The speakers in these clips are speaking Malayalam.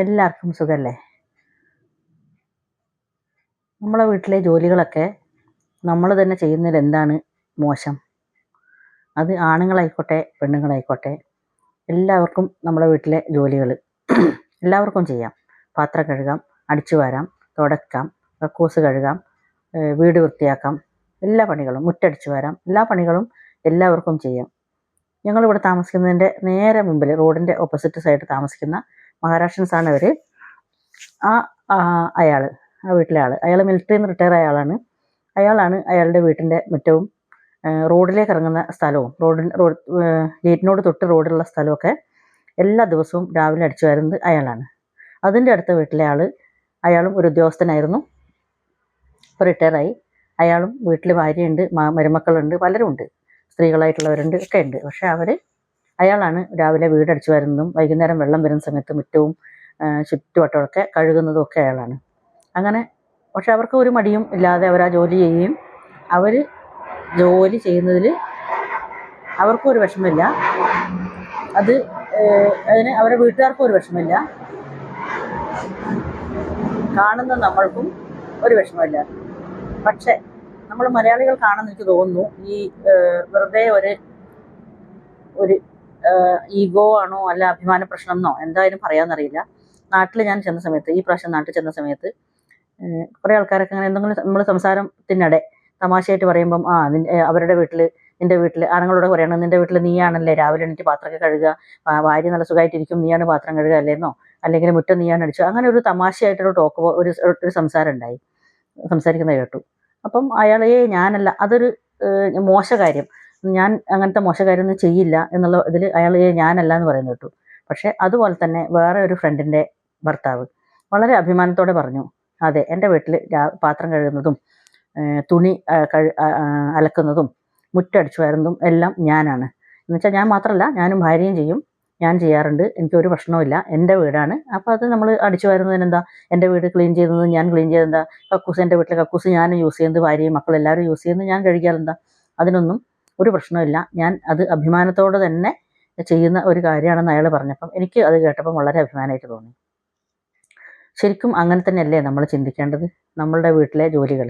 എല്ലാവർക്കും സുഖല്ലേ? നമ്മളെ വീട്ടിലെ ജോലികളൊക്കെ നമ്മൾ തന്നെ ചെയ്യുന്നതിൽ എന്താണ് മോശം? അത് ആണുങ്ങളായിക്കോട്ടെ പെണ്ണുങ്ങളായിക്കോട്ടെ എല്ലാവർക്കും നമ്മുടെ വീട്ടിലെ ജോലികൾ എല്ലാവർക്കും ചെയ്യാം. പാത്രം കഴുകാം, അടിച്ചു വാരാം, തുടയ്ക്കാം, കക്കൂസ് കഴുകാം, വീട് വൃത്തിയാക്കാം, എല്ലാ പണികളും, മുറ്റടിച്ചു വാരാം, എല്ലാ പണികളും എല്ലാവർക്കും ചെയ്യാം. ഞങ്ങളിവിടെ താമസിക്കുന്നതിൻ്റെ നേരെ മുമ്പിൽ റോഡിൻ്റെ ഓപ്പോസിറ്റ് സൈഡ് താമസിക്കുന്ന മഹാരാഷ്ട്രൻസാണ് അവർ. ആ വീട്ടിലെ ആൾ, അയാൾ മിലിറ്ററിയിൽ നിന്ന് റിട്ടയർ ആയ ആളാണ്. അയാളാണ് അയാളുടെ വീട്ടിൻ്റെ മുറ്റവും റോഡിലേക്ക് ഇറങ്ങുന്ന സ്ഥലവും ഗേറ്റിനോട് തൊട്ട് റോഡിലുള്ള സ്ഥലമൊക്കെ എല്ലാ ദിവസവും രാവിലെ അടിച്ചു വരുന്നത് അയാളാണ്. അതിൻ്റെ അടുത്ത വീട്ടിലെ ആൾ, അയാളും ഒരു ഉദ്യോഗസ്ഥനായിരുന്നു, ഇപ്പോൾ റിട്ടയറായി. അയാളും വീട്ടിൽ ഭാര്യയുണ്ട്, മരുമക്കളുണ്ട്, പലരും ഉണ്ട്, സ്ത്രീകളായിട്ടുള്ളവരുണ്ട്, ഒക്കെ ഉണ്ട്. പക്ഷേ അയാളാണ് രാവിലെ വീടടിച്ചു വരുന്നതും വൈകുന്നേരം വെള്ളം വരുന്ന സമയത്ത് മുറ്റവും ചുറ്റുവട്ടമൊക്കെ കഴുകുന്നതും ഒക്കെ അയാളാണ്. അങ്ങനെ പക്ഷെ അവർക്ക് ഒരു മടിയും ഇല്ലാതെ അവർ ആ ജോലി ചെയ്യുകയും അവർ ജോലി ചെയ്യുന്നതിൽ അവർക്കും ഒരു വിഷമമില്ല, അതിന് അവരുടെ വീട്ടുകാർക്കും ഒരു വിഷമമില്ല, കാണുന്ന നമ്മൾക്കും ഒരു വിഷമമില്ല. പക്ഷേ നമ്മൾ മലയാളികൾ കാണുന്ന എനിക്ക് തോന്നുന്നു ഈ വെറുതെ ഒരു ഈഗോ ആണോ അല്ല അഭിമാന പ്രശ്നം എന്നോ എന്തായാലും പറയാമെന്നറിയില്ല. നാട്ടിൽ ഞാൻ ചെന്ന സമയത്ത്, ഈ പ്രാവശ്യം നാട്ടിൽ ചെന്ന സമയത്ത് കുറേ ആൾക്കാരൊക്കെ അങ്ങനെ എന്തെങ്കിലും നമ്മൾ സംസാരത്തിനിടെ തമാശയായിട്ട് പറയുമ്പം അവരുടെ വീട്ടിൽ, നിൻ്റെ വീട്ടിൽ ആണുങ്ങളോട് പറയണം, നിൻ്റെ വീട്ടിൽ നീയാണല്ലേ രാവിലെ എണീറ്റ് പാത്രമൊക്കെ കഴുകുക, ഭാര്യ നല്ല സുഖമായിട്ടിരിക്കും, നീയാണ് പാത്രം കഴുകുക അല്ലേന്നോ, അല്ലെങ്കിൽ മുറ്റം നീയാണ് അടിച്ചു, അങ്ങനെ ഒരു തമാശയായിട്ടൊരു ഒരു സംസാരം സംസാരിക്കുന്നത് കേട്ടു. അപ്പം ഞാനല്ല, അതൊരു മോശകാര്യം, ഞാൻ അങ്ങനത്തെ മോശകാര്യമൊന്നും ചെയ്യില്ല എന്നുള്ള ഇതിൽ ഞാനല്ല എന്ന് പറയുന്നത് കേട്ടു. പക്ഷേ അതുപോലെ തന്നെ വേറെ ഒരു ഫ്രണ്ടിൻ്റെ ഭർത്താവ് വളരെ അഭിമാനത്തോടെ പറഞ്ഞു, അതെ, എൻ്റെ വീട്ടിൽ പാത്രം കഴുകുന്നതും തുണി അലക്കുന്നതും മുറ്റടിച്ചു വരുന്നതും എല്ലാം ഞാനാണ്. എന്നുവെച്ചാൽ ഞാൻ മാത്രമല്ല, ഞാനും ഭാര്യയും ചെയ്യും, ഞാൻ ചെയ്യാറുണ്ട്, എനിക്കൊരു പ്രശ്നവുമില്ല, എൻ്റെ വീടാണ്. അപ്പോൾ അത് നമ്മൾ അടിച്ചു വരുന്നതിനെന്താ, എൻ്റെ വീട് ക്ലീൻ ചെയ്യുന്നത് ഞാൻ ക്ലീൻ ചെയ്തെന്താ, കക്കൂസ് എൻ്റെ വീട്ടിലെ കക്കൂസ് ഞാൻ യൂസ് ചെയ്യുന്നത്, ഭാര്യയും മക്കളും എല്ലാവരും യൂസ് ചെയ്യുന്നത് ഞാൻ കഴിക്കാറെന്താ, അതിനൊന്നും ഒരു പ്രശ്നമില്ല, ഞാൻ അത് അഭിമാനത്തോടെ തന്നെ ചെയ്യുന്ന ഒരു കാര്യമാണെന്ന് അയാൾ പറഞ്ഞപ്പം എനിക്ക് അത് കേട്ടപ്പം വളരെ അഭിമാനമായിട്ട് തോന്നി. ശരിക്കും അങ്ങനെ തന്നെയല്ലേ നമ്മൾ ചിന്തിക്കേണ്ടത്? നമ്മളുടെ വീട്ടിലെ ജോലികൾ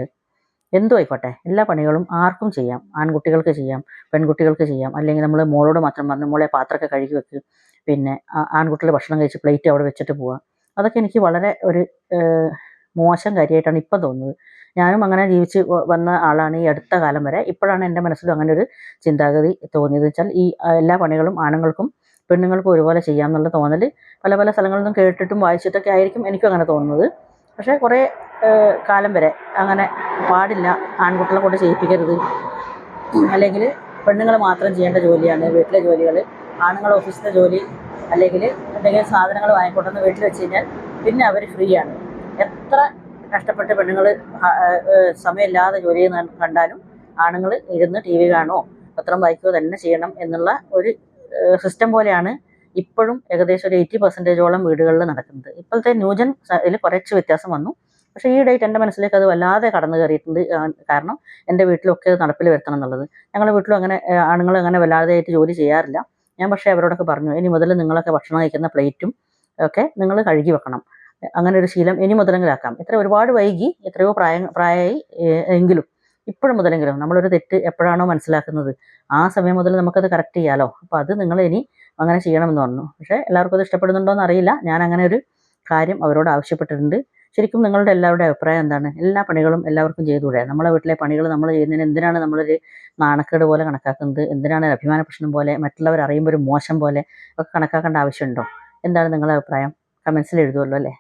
എന്തും ആയിക്കോട്ടെ, എല്ലാ പണികളും ആർക്കും ചെയ്യാം. ആൺകുട്ടികൾക്ക് ചെയ്യാം, പെൺകുട്ടികൾക്ക് ചെയ്യാം, അല്ലെങ്കിൽ നമ്മൾ മോളോട് മാത്രം പറഞ്ഞു, മോളെ പാത്രമൊക്കെ കഴുകി വെക്ക്, പിന്നെ ആൺകുട്ടികൾ ഭക്ഷണം കഴിച്ച് പ്ലേറ്റ് അവിടെ വെച്ചിട്ട് പോവുക, അതൊക്കെ എനിക്ക് വളരെ ഒരു മോശം കാര്യമായിട്ടാണ് ഇപ്പം തോന്നുന്നത്. ഞാനും അങ്ങനെ ജീവിച്ച് വന്ന ആളാണ് ഈ അടുത്ത കാലം വരെ. ഇപ്പോഴാണ് എൻ്റെ മനസ്സിലും അങ്ങനെ ഒരു ചിന്താഗതി തോന്നിയത്. വെച്ചാൽ ഈ എല്ലാ പണികളും ആണുങ്ങൾക്കും പെണ്ണുങ്ങൾക്കും ഒരുപോലെ ചെയ്യാമെന്നുള്ള തോന്നൽ പല പല സ്ഥലങ്ങളിൽ നിന്നും കേട്ടിട്ടും വായിച്ചിട്ടൊക്കെ ആയിരിക്കും എനിക്കും അങ്ങനെ തോന്നുന്നത്. പക്ഷേ കുറേ കാലം വരെ അങ്ങനെ പാടില്ല, ആൺകുട്ടികളെ കൊണ്ട് ചെയ്യിപ്പിക്കരുത്, അല്ലെങ്കിൽ പെണ്ണുങ്ങൾ മാത്രം ചെയ്യേണ്ട ജോലിയാണ് വീട്ടിലെ ജോലികൾ, ആണുങ്ങൾ ഓഫീസിലെ ജോലി അല്ലെങ്കിൽ എന്തെങ്കിലും സാധനങ്ങൾ വാങ്ങിക്കൊണ്ടുവന്ന് വീട്ടിൽ വെച്ച് കഴിഞ്ഞാൽ പിന്നെ അവർ ഫ്രീ ആണ്. എത്ര കഷ്ടപ്പെട്ട് പെണ്ണുങ്ങൾ സമയമില്ലാതെ ജോലി ചെയ്യുന്ന കണ്ടാലും ആണുങ്ങൾ ഇരുന്ന് ടി വി കാണുമോ പത്രം വായിക്കുകയോ തന്നെ ചെയ്യണം എന്നുള്ള ഒരു സിസ്റ്റം പോലെയാണ് ഇപ്പോഴും ഏകദേശം ഒരു 80% വീടുകളിൽ നടക്കുന്നത്. ഇപ്പോഴത്തെ ന്യൂജൻ ഇതിൽ കുറച്ച് വ്യത്യാസം വന്നു. പക്ഷേ ഈ ഡേറ്റ് എൻ്റെ മനസ്സിലേക്ക് അത് വല്ലാതെ കടന്നു കയറിയിട്ടുണ്ട്. കാരണം എൻ്റെ വീട്ടിലൊക്കെ നടപ്പിൽ വരുത്തണം എന്നുള്ളത്. ഞങ്ങളുടെ വീട്ടിലും അങ്ങനെ ആണുങ്ങൾ അങ്ങനെ വല്ലാതെയായിട്ട് ജോലി ചെയ്യാറില്ല. ഞാൻ പക്ഷേ അവരോടൊക്കെ പറഞ്ഞു, ഇനി മുതൽ നിങ്ങളൊക്കെ ഭക്ഷണം കഴിക്കുന്ന പ്ലേറ്റും ഒക്കെ നിങ്ങൾ കഴുകി വെക്കണം, അങ്ങനെ ഒരു ശീലം ഇനി മുതലെങ്കിലാക്കാം. ഒരുപാട് വൈകി, എത്രയോ പ്രായമായി എങ്കിലും ഇപ്പോഴും മുതലെങ്കിലും നമ്മളൊരു തെറ്റ് എപ്പോഴാണോ മനസ്സിലാക്കുന്നത് ആ സമയം മുതൽ നമുക്കത് കറക്റ്റ് ചെയ്യാമല്ലോ. അപ്പോൾ അത് നിങ്ങൾ ഇനി അങ്ങനെ ചെയ്യണമെന്ന് പറഞ്ഞു. പക്ഷേ എല്ലാവർക്കും അത് ഇഷ്ടപ്പെടുന്നുണ്ടോ എന്ന് അറിയില്ല. ഞാൻ അങ്ങനെ ഒരു കാര്യം അവരോട് ആവശ്യപ്പെട്ടിട്ടുണ്ട്. ശരിക്കും നിങ്ങളുടെ എല്ലാവരുടെ അഭിപ്രായം എന്താണ്? എല്ലാ പണികളും എല്ലാവർക്കും ചെയ്തുകൂടെ? നമ്മളെ വീട്ടിലെ പണികൾ നമ്മൾ ചെയ്യുന്നതിന് എന്തിനാണ് നമ്മളൊരു നാണക്കേട് പോലെ കണക്കാക്കുന്നത്? എന്തിനാണ് ഒരു അഭിമാന പ്രശ്നം പോലെ, മറ്റുള്ളവർ അറിയുമ്പോൾ ഒരു മോശം പോലെ ഒക്കെ കണക്കാക്കേണ്ട ആവശ്യമുണ്ടോ? എന്താണ് നിങ്ങളുടെ അഭിപ്രായം? കമൻസിൽ എഴുതുമല്ലോ അല്ലേ?